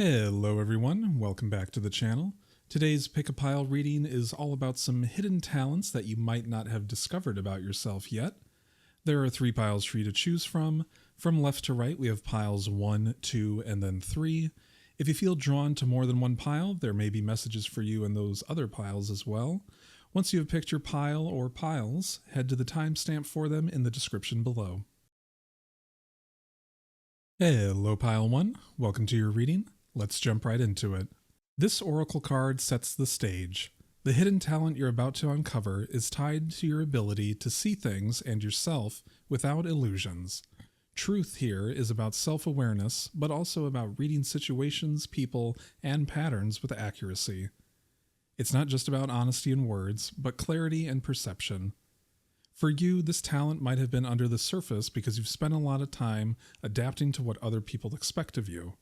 Hello everyone, welcome back to the channel. Today's Pick a Pile reading is all about some hidden talents that you might not have discovered about yourself yet. There are 3 piles for you to choose from. From left to right we have piles 1, 2, and then 3. If you feel drawn to more than one pile, there may be messages for you in those other piles as well. Once you have picked your pile or piles, head to the timestamp for them in the description below. Hello Pile 1, welcome to your reading. Let's jump right into it. This oracle card sets the stage. The hidden talent you're about to uncover is tied to your ability to see things and yourself without illusions. Truth here is about self-awareness, but also about reading situations, people, and patterns with accuracy. It's not just about honesty in words, but clarity and perception. For you, this talent might have been under the surface because you've spent a lot of time adapting to what other people expect of you.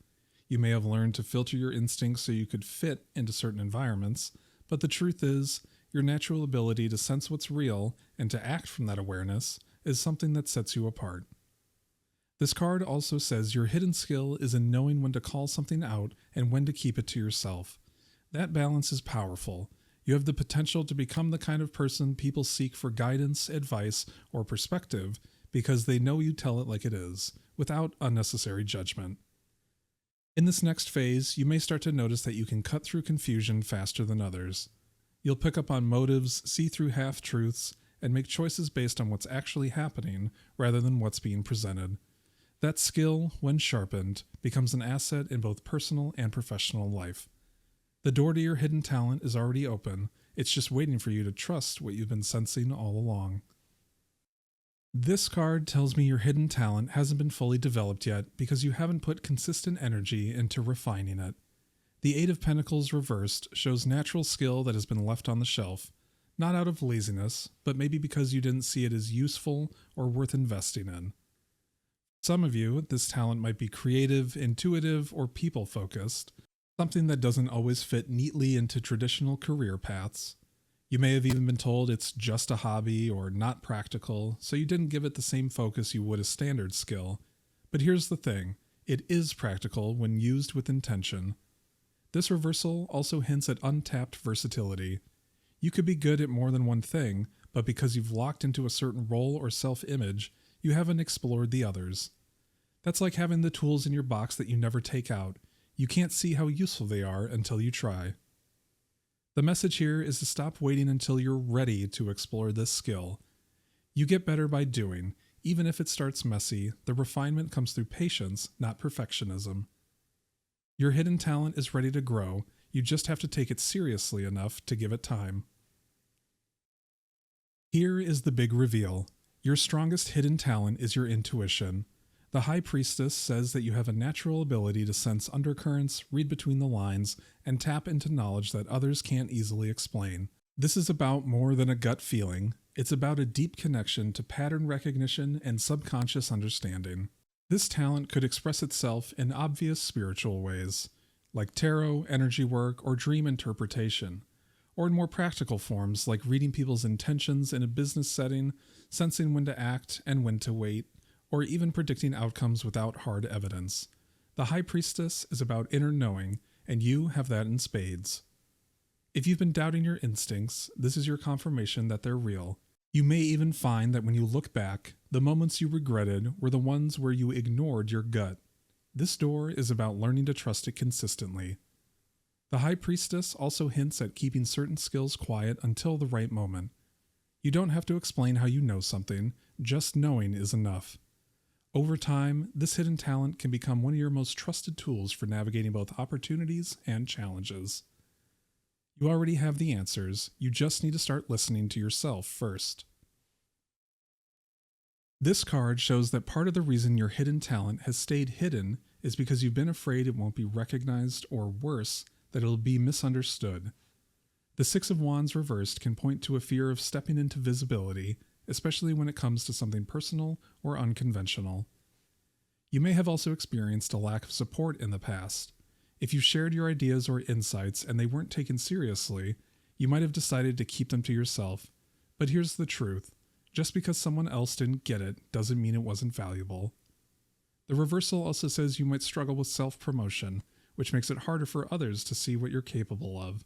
You may have learned to filter your instincts so you could fit into certain environments, but the truth is, your natural ability to sense what's real and to act from that awareness is something that sets you apart. This card also says your hidden skill is in knowing when to call something out and when to keep it to yourself. That balance is powerful. You have the potential to become the kind of person people seek for guidance, advice, or perspective because they know you tell it like it is, without unnecessary judgment. In this next phase, you may start to notice that you can cut through confusion faster than others. You'll pick up on motives, see through half-truths, and make choices based on what's actually happening rather than what's being presented. That skill, when sharpened, becomes an asset in both personal and professional life. The door to your hidden talent is already open, it's just waiting for you to trust what you've been sensing all along. This card tells me your hidden talent hasn't been fully developed yet because you haven't put consistent energy into refining it. The 8 of Pentacles reversed shows natural skill that has been left on the shelf, not out of laziness, but maybe because you didn't see it as useful or worth investing in. Some of you, this talent might be creative, intuitive, or people-focused, something that doesn't always fit neatly into traditional career paths. You may have even been told it's just a hobby or not practical, so you didn't give it the same focus you would a standard skill. But here's the thing, it is practical when used with intention. This reversal also hints at untapped versatility. You could be good at more than one thing, but because you've locked into a certain role or self-image, you haven't explored the others. That's like having the tools in your box that you never take out. You can't see how useful they are until you try. The message here is to stop waiting until you're ready to explore this skill. You get better by doing. Even if it starts messy, the refinement comes through patience, not perfectionism. Your hidden talent is ready to grow. You just have to take it seriously enough to give it time. Here is the big reveal. Your strongest hidden talent is your intuition. The High Priestess says that you have a natural ability to sense undercurrents, read between the lines, and tap into knowledge that others can't easily explain. This is about more than a gut feeling. It's about a deep connection to pattern recognition and subconscious understanding. This talent could express itself in obvious spiritual ways, like tarot, energy work, or dream interpretation, or in more practical forms like reading people's intentions in a business setting, sensing when to act and when to wait, or even predicting outcomes without hard evidence. The High Priestess is about inner knowing, and you have that in spades. If you've been doubting your instincts, this is your confirmation that they're real. You may even find that when you look back, the moments you regretted were the ones where you ignored your gut. This door is about learning to trust it consistently. The High Priestess also hints at keeping certain skills quiet until the right moment. You don't have to explain how you know something, just knowing is enough. Over time, this hidden talent can become one of your most trusted tools for navigating both opportunities and challenges. You already have the answers, you just need to start listening to yourself first. This card shows that part of the reason your hidden talent has stayed hidden is because you've been afraid it won't be recognized, or worse, that it'll be misunderstood. The 6 of Wands reversed can point to a fear of stepping into visibility, especially when it comes to something personal or unconventional. You may have also experienced a lack of support in the past. If you shared your ideas or insights and they weren't taken seriously, you might have decided to keep them to yourself. But here's the truth. Just because someone else didn't get it doesn't mean it wasn't valuable. The reversal also says you might struggle with self-promotion, which makes it harder for others to see what you're capable of.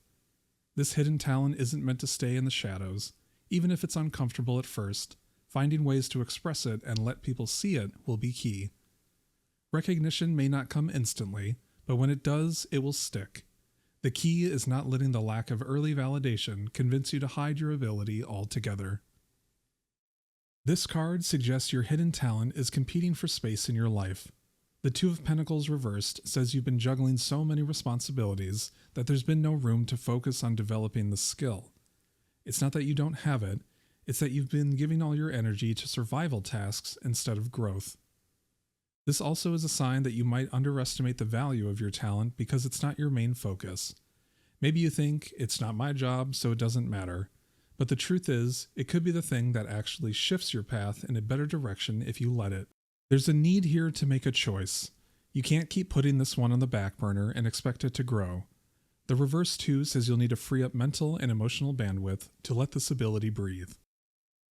This hidden talent isn't meant to stay in the shadows. Even if it's uncomfortable at first, finding ways to express it and let people see it will be key. Recognition may not come instantly, but when it does, it will stick. The key is not letting the lack of early validation convince you to hide your ability altogether. This card suggests your hidden talent is competing for space in your life. The Two of Pentacles reversed says you've been juggling so many responsibilities that there's been no room to focus on developing the skill. It's not that you don't have it, it's that you've been giving all your energy to survival tasks instead of growth. This also is a sign that you might underestimate the value of your talent because it's not your main focus. Maybe you think, it's not my job, so it doesn't matter. But the truth is, it could be the thing that actually shifts your path in a better direction if you let it. There's a need here to make a choice. You can't keep putting this one on the back burner and expect it to grow. The reverse 2 says you'll need to free up mental and emotional bandwidth to let this ability breathe.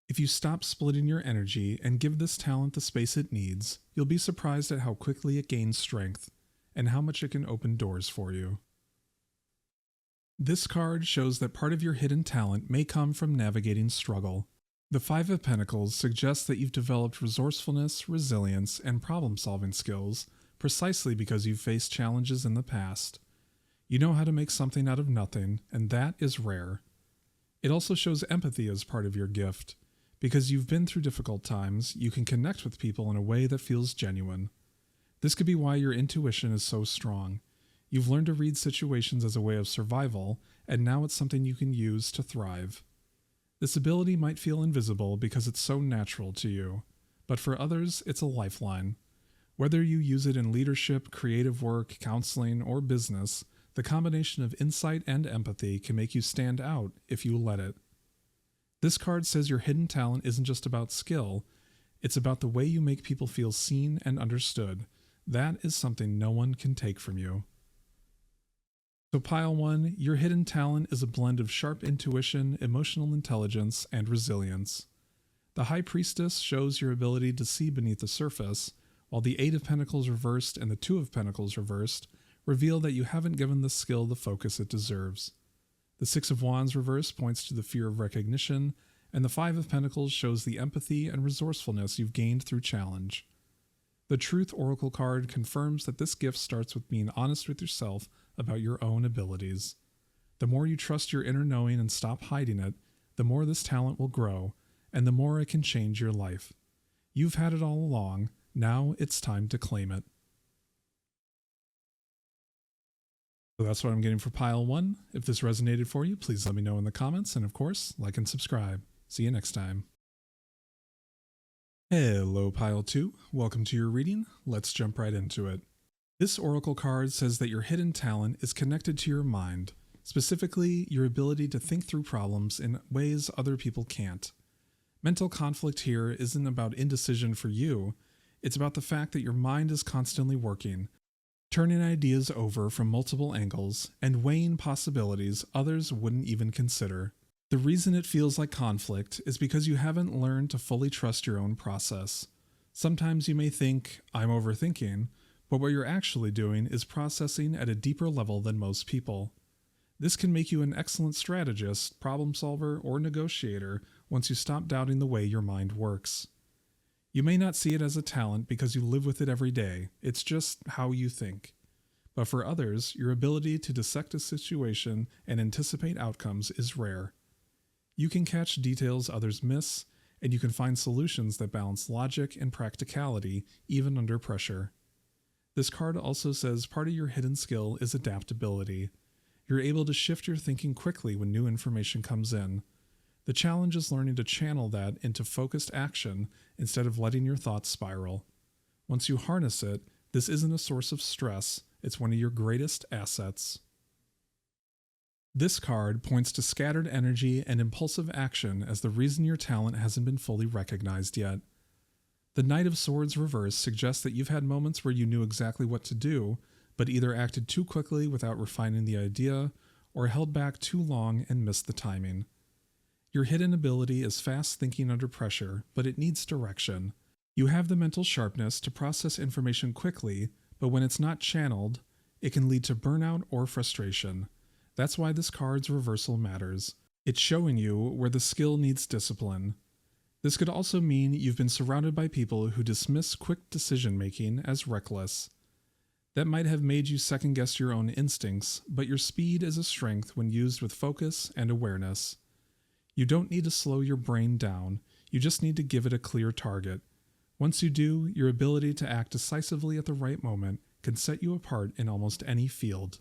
If you stop splitting your energy and give this talent the space it needs, you'll be surprised at how quickly it gains strength and how much it can open doors for you. This card shows that part of your hidden talent may come from navigating struggle. The Five of Pentacles suggests that you've developed resourcefulness, resilience, and problem-solving skills precisely because you've faced challenges in the past. You know how to make something out of nothing, and that is rare. It also shows empathy as part of your gift. Because you've been through difficult times, you can connect with people in a way that feels genuine. This could be why your intuition is so strong. You've learned to read situations as a way of survival, and now it's something you can use to thrive. This ability might feel invisible because it's so natural to you, but for others, it's a lifeline. Whether you use it in leadership, creative work, counseling, or business, the combination of insight and empathy can make you stand out if you let it. This card says your hidden talent isn't just about skill, it's about the way you make people feel seen and understood. That is something no one can take from you. So pile 1, your hidden talent is a blend of sharp intuition, emotional intelligence, and resilience. The High Priestess shows your ability to see beneath the surface, while the Eight of Pentacles reversed and the Two of Pentacles reversed reveal that you haven't given the skill the focus it deserves. The Six of Wands reversed points to the fear of recognition, and the Five of Pentacles shows the empathy and resourcefulness you've gained through challenge. The Truth Oracle card confirms that this gift starts with being honest with yourself about your own abilities. The more you trust your inner knowing and stop hiding it, the more this talent will grow, and the more it can change your life. You've had it all along, now it's time to claim it. So that's what I'm getting for pile 1. If this resonated for you, please let me know in the comments, and of course, like and subscribe. See you next time. Hello pile 2, welcome to your reading. Let's jump right into it. This oracle card says that your hidden talent is connected to your mind, specifically your ability to think through problems in ways other people can't. Mental conflict here isn't about indecision for you, it's about the fact that your mind is constantly working, turning ideas over from multiple angles and weighing possibilities others wouldn't even consider. The reason it feels like conflict is because you haven't learned to fully trust your own process. Sometimes you may think, I'm overthinking, but what you're actually doing is processing at a deeper level than most people. This can make you an excellent strategist, problem solver, or negotiator once you stop doubting the way your mind works. You may not see it as a talent because you live with it every day, it's just how you think. But for others, your ability to dissect a situation and anticipate outcomes is rare. You can catch details others miss, and you can find solutions that balance logic and practicality even under pressure. This card also says part of your hidden skill is adaptability. You're able to shift your thinking quickly when new information comes in. The challenge is learning to channel that into focused action instead of letting your thoughts spiral. Once you harness it, this isn't a source of stress, it's one of your greatest assets. This card points to scattered energy and impulsive action as the reason your talent hasn't been fully recognized yet. The Knight of Swords reverse suggests that you've had moments where you knew exactly what to do, but either acted too quickly without refining the idea, or held back too long and missed the timing. Your hidden ability is fast thinking under pressure, but it needs direction. You have the mental sharpness to process information quickly, but when it's not channeled, It can lead to burnout or frustration. That's why this card's reversal matters. It's showing you where the skill needs discipline. This could also mean you've been surrounded by people who dismiss quick decision-making as reckless. That might have made you second-guess your own instincts, but your speed is a strength when used with focus and awareness. You don't need to slow your brain down, you just need to give it a clear target. Once you do, your ability to act decisively at the right moment can set you apart in almost any field.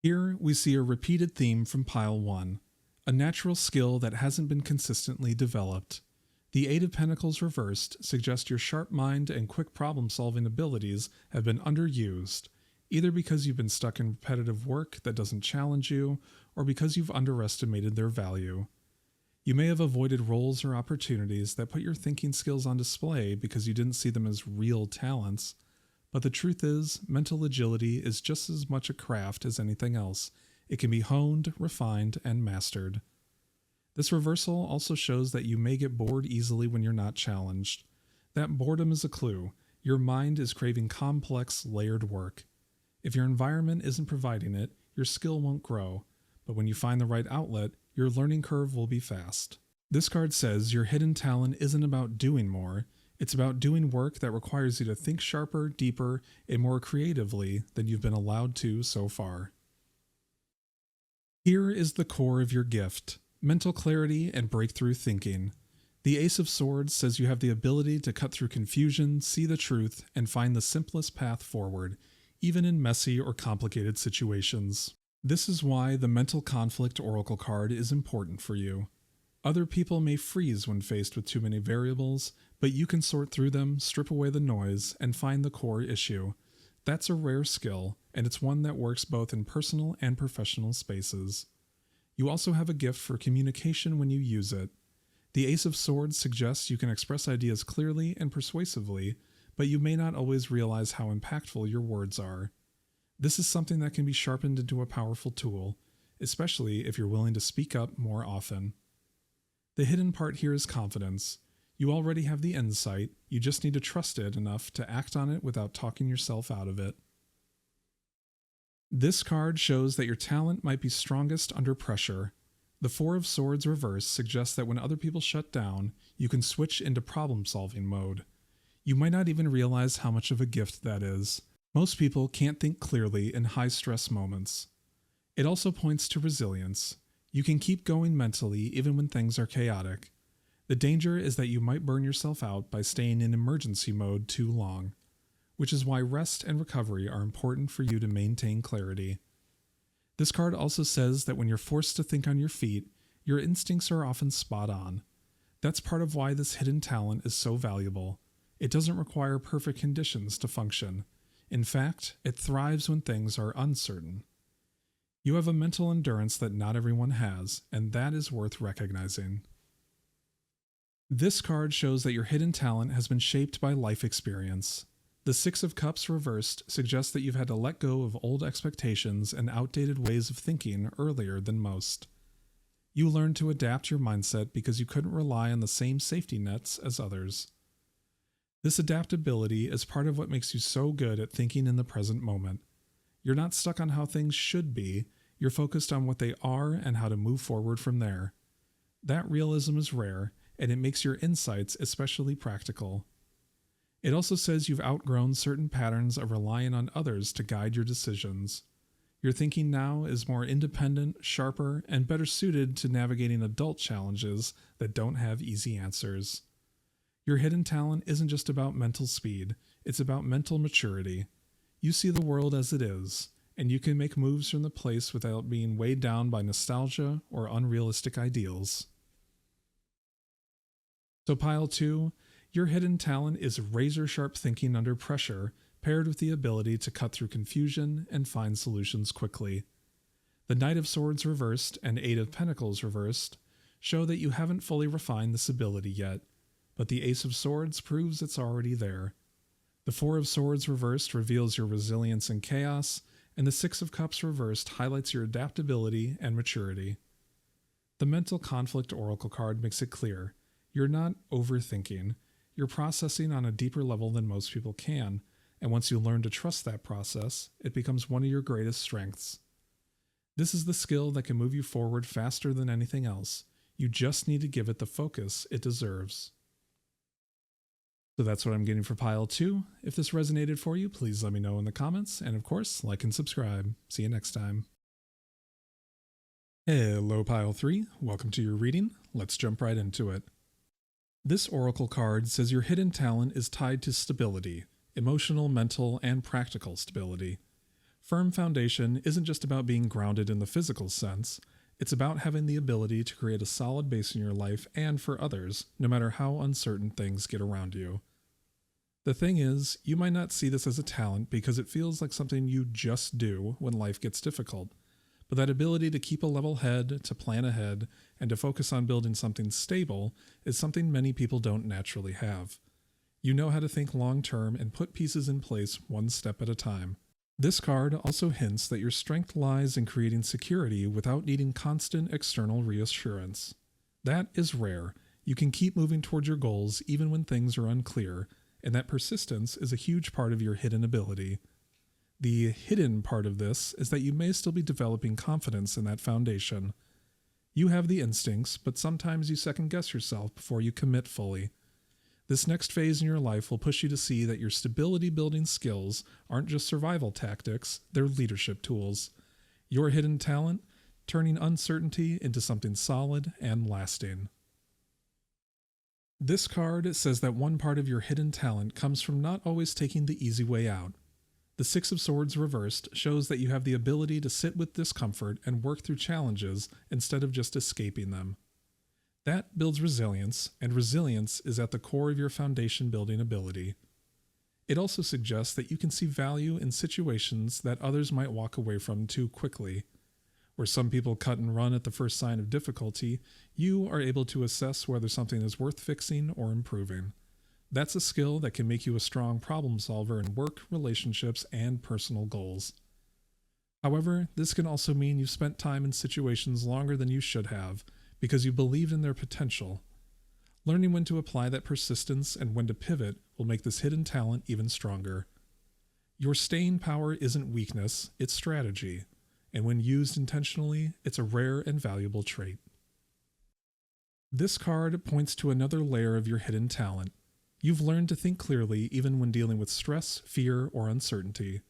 Here we see a repeated theme from Pile 1, a natural skill that hasn't been consistently developed. The Eight of Pentacles reversed suggests your sharp mind and quick problem-solving abilities have been underused, either because you've been stuck in repetitive work that doesn't challenge you, or because you've underestimated their value. You may have avoided roles or opportunities that put your thinking skills on display because you didn't see them as real talents, but the truth is, mental agility is just as much a craft as anything else. It can be honed, refined, and mastered. This reversal also shows that you may get bored easily when you're not challenged. That boredom is a clue. Your mind is craving complex, layered work. If your environment isn't providing it, your skill won't grow, but when you find the right outlet, your learning curve will be fast. This card says your hidden talent isn't about doing more, it's about doing work that requires you to think sharper, deeper, and more creatively than you've been allowed to so far. Here is the core of your gift. Mental clarity and breakthrough thinking. The Ace of Swords says you have the ability to cut through confusion, see the truth, and find the simplest path forward, even in messy or complicated situations. This is why the Mental Conflict Oracle card is important for you. Other people may freeze when faced with too many variables, but you can sort through them, strip away the noise, and find the core issue. That's a rare skill, and it's one that works both in personal and professional spaces. You also have a gift for communication when you use it. The Ace of Swords suggests you can express ideas clearly and persuasively, but you may not always realize how impactful your words are. This is something that can be sharpened into a powerful tool, especially if you're willing to speak up more often. The hidden part here is confidence. You already have the insight, you just need to trust it enough to act on it without talking yourself out of it. This card shows that your talent might be strongest under pressure. The Four of Swords reverse suggests that when other people shut down, you can switch into problem-solving mode. You might not even realize how much of a gift that is. Most people can't think clearly in high-stress moments. It also points to resilience. You can keep going mentally even when things are chaotic. The danger is that you might burn yourself out by staying in emergency mode too long, which is why rest and recovery are important for you to maintain clarity. This card also says that when you're forced to think on your feet, your instincts are often spot on. That's part of why this hidden talent is so valuable. It doesn't require perfect conditions to function. In fact, it thrives when things are uncertain. You have a mental endurance that not everyone has, and that is worth recognizing. This card shows that your hidden talent has been shaped by life experience. The Six of Cups reversed suggests that you've had to let go of old expectations and outdated ways of thinking earlier than most. You learned to adapt your mindset because you couldn't rely on the same safety nets as others. This adaptability is part of what makes you so good at thinking in the present moment. You're not stuck on how things should be, you're focused on what they are and how to move forward from there. That realism is rare, and it makes your insights especially practical. It also says you've outgrown certain patterns of relying on others to guide your decisions. Your thinking now is more independent, sharper, and better suited to navigating adult challenges that don't have easy answers. Your hidden talent isn't just about mental speed, it's about mental maturity. You see the world as it is, and you can make moves from the place without being weighed down by nostalgia or unrealistic ideals. So Pile 2, your hidden talent is razor-sharp thinking under pressure, paired with the ability to cut through confusion and find solutions quickly. The Knight of Swords reversed and Eight of Pentacles reversed show that you haven't fully refined this ability yet, but the Ace of Swords proves it's already there. The Four of Swords reversed reveals your resilience in chaos, and the Six of Cups reversed highlights your adaptability and maturity. The Mental Conflict Oracle card makes it clear. You're not overthinking. You're processing on a deeper level than most people can. and once you learn to trust that process, it becomes one of your greatest strengths. This is the skill that can move you forward faster than anything else. You just need to give it the focus it deserves. So that's what I'm getting for pile 2. If this resonated for you, please let me know in the comments, and of course, like and subscribe. See you next time. Hello pile 3, welcome to your reading. Let's jump right into it. This oracle card says your hidden talent is tied to stability, emotional, mental, and practical stability. Firm foundation isn't just about being grounded in the physical sense, it's about having the ability to create a solid base in your life and for others, no matter how uncertain things get around you. The thing is, you might not see this as a talent because it feels like something you just do when life gets difficult. But that ability to keep a level head, to plan ahead, and to focus on building something stable is something many people don't naturally have. You know how to think long term and put pieces in place one step at a time. This card also hints that your strength lies in creating security without needing constant external reassurance. That is rare. You can keep moving towards your goals even when things are unclear, and that persistence is a huge part of your hidden ability. The hidden part of this is that you may still be developing confidence in that foundation. You have the instincts, but sometimes you second-guess yourself before you commit fully. This next phase in your life will push you to see that your stability-building skills aren't just survival tactics, they're leadership tools. Your hidden talent, turning uncertainty into something solid and lasting. This card says that one part of your hidden talent comes from not always taking the easy way out. The Six of Swords reversed shows that you have the ability to sit with discomfort and work through challenges instead of just escaping them. That builds resilience, and resilience is at the core of your foundation building ability. It also suggests that you can see value in situations that others might walk away from too quickly. Where some people cut and run at the first sign of difficulty, you are able to assess whether something is worth fixing or improving. That's a skill that can make you a strong problem solver in work, relationships, and personal goals. However, this can also mean you've spent time in situations longer than you should have, because you believed in their potential. Learning when to apply that persistence and when to pivot will make this hidden talent even stronger. Your staying power isn't weakness, it's strategy, and when used intentionally, it's a rare and valuable trait. This card points to another layer of your hidden talent. You've learned to think clearly even when dealing with stress, fear, or uncertainty.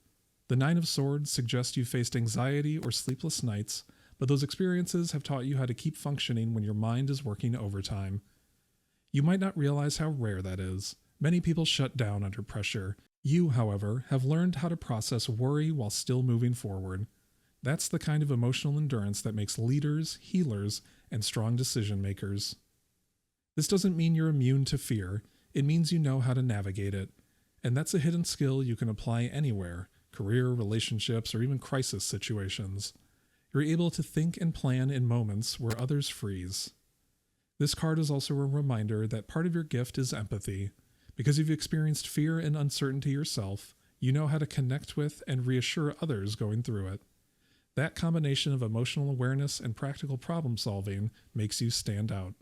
The Nine of Swords suggests you've faced anxiety or sleepless nights, but those experiences have taught you how to keep functioning when your mind is working overtime. You might not realize how rare that is. Many people shut down under pressure. You, however, have learned how to process worry while still moving forward. That's the kind of emotional endurance that makes leaders, healers, and strong decision makers. This doesn't mean you're immune to fear. It means you know how to navigate it. And that's a hidden skill you can apply anywhere, career, relationships, or even crisis situations. You're able to think and plan in moments where others freeze. This card is also a reminder that part of your gift is empathy. Because you've experienced fear and uncertainty yourself, you know how to connect with and reassure others going through it. That combination of emotional awareness and practical problem solving makes you stand out.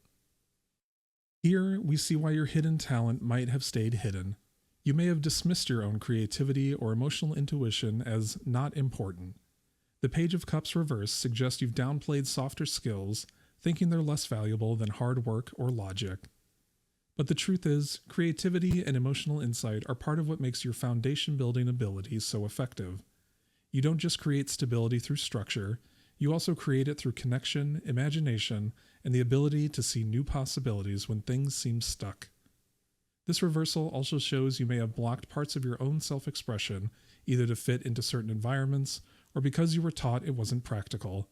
Here, we see why your hidden talent might have stayed hidden. You may have dismissed your own creativity or emotional intuition as not important. The Page of Cups reverse suggests you've downplayed softer skills, thinking they're less valuable than hard work or logic. But the truth is, creativity and emotional insight are part of what makes your foundation-building abilities so effective. You don't just create stability through structure, you also create it through connection, imagination, and the ability to see new possibilities when things seem stuck. This reversal also shows you may have blocked parts of your own self-expression, either to fit into certain environments, or because you were taught it wasn't practical.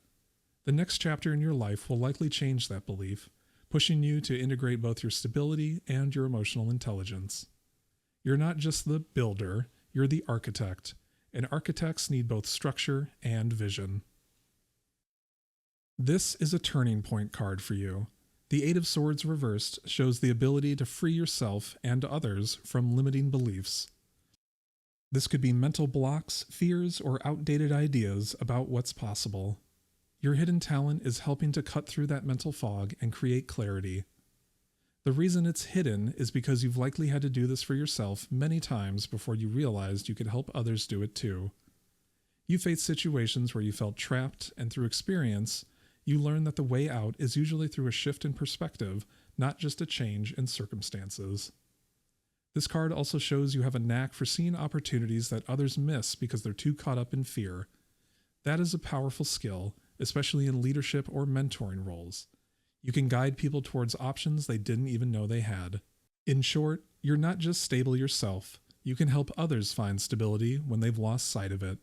The next chapter in your life will likely change that belief, pushing you to integrate both your stability and your emotional intelligence. You're not just the builder, you're the architect, and architects need both structure and vision. This is a turning point card for you. The Eight of Swords reversed shows the ability to free yourself and others from limiting beliefs. This could be mental blocks, fears, or outdated ideas about what's possible. Your hidden talent is helping to cut through that mental fog and create clarity. The reason it's hidden is because you've likely had to do this for yourself many times before you realized you could help others do it too. You faced situations where you felt trapped, and through experience, you learn that the way out is usually through a shift in perspective, not just a change in circumstances. This card also shows you have a knack for seeing opportunities that others miss because they're too caught up in fear. That is a powerful skill, especially in leadership or mentoring roles. You can guide people towards options they didn't even know they had. In short, you're not just stable yourself, you can help others find stability when they've lost sight of it.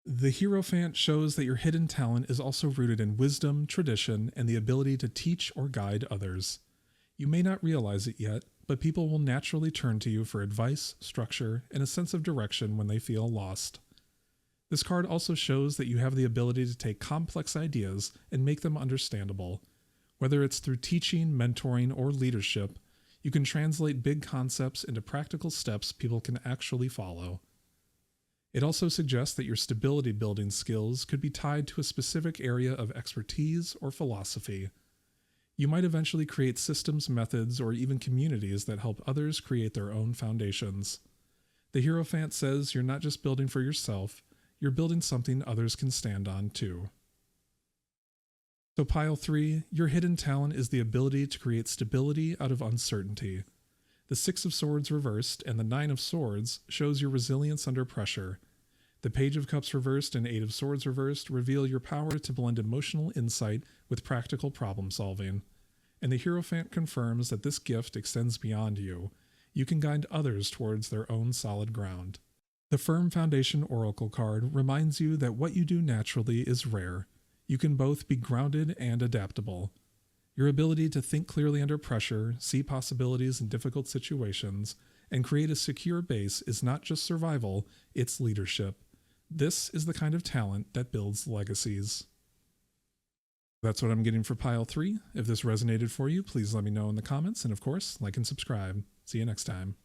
The Hierophant shows that your hidden talent is also rooted in wisdom, tradition, and the ability to teach or guide others. You may not realize it yet, but people will naturally turn to you for advice, structure, and a sense of direction when they feel lost. This card also shows that you have the ability to take complex ideas and make them understandable. Whether it's through teaching, mentoring, or leadership, you can translate big concepts into practical steps people can actually follow. It also suggests that your stability building skills could be tied to a specific area of expertise or philosophy. You might eventually create systems, methods, or even communities that help others create their own foundations. The Hierophant says you're not just building for yourself, you're building something others can stand on too. So pile 3, your hidden talent is the ability to create stability out of uncertainty. The 6 of Swords reversed and the 9 of Swords shows your resilience under pressure. The Page of Cups reversed and 8 of Swords reversed reveal your power to blend emotional insight with practical problem solving. And the Hierophant confirms that this gift extends beyond you. You can guide others towards their own solid ground. The Firm Foundation Oracle card reminds you that what you do naturally is rare. You can both be grounded and adaptable. Your ability to think clearly under pressure, see possibilities in difficult situations, and create a secure base is not just survival, it's leadership. This is the kind of talent that builds legacies. That's what I'm getting for pile 3. If this resonated for you, please let me know in the comments, and of course, like and subscribe. See you next time.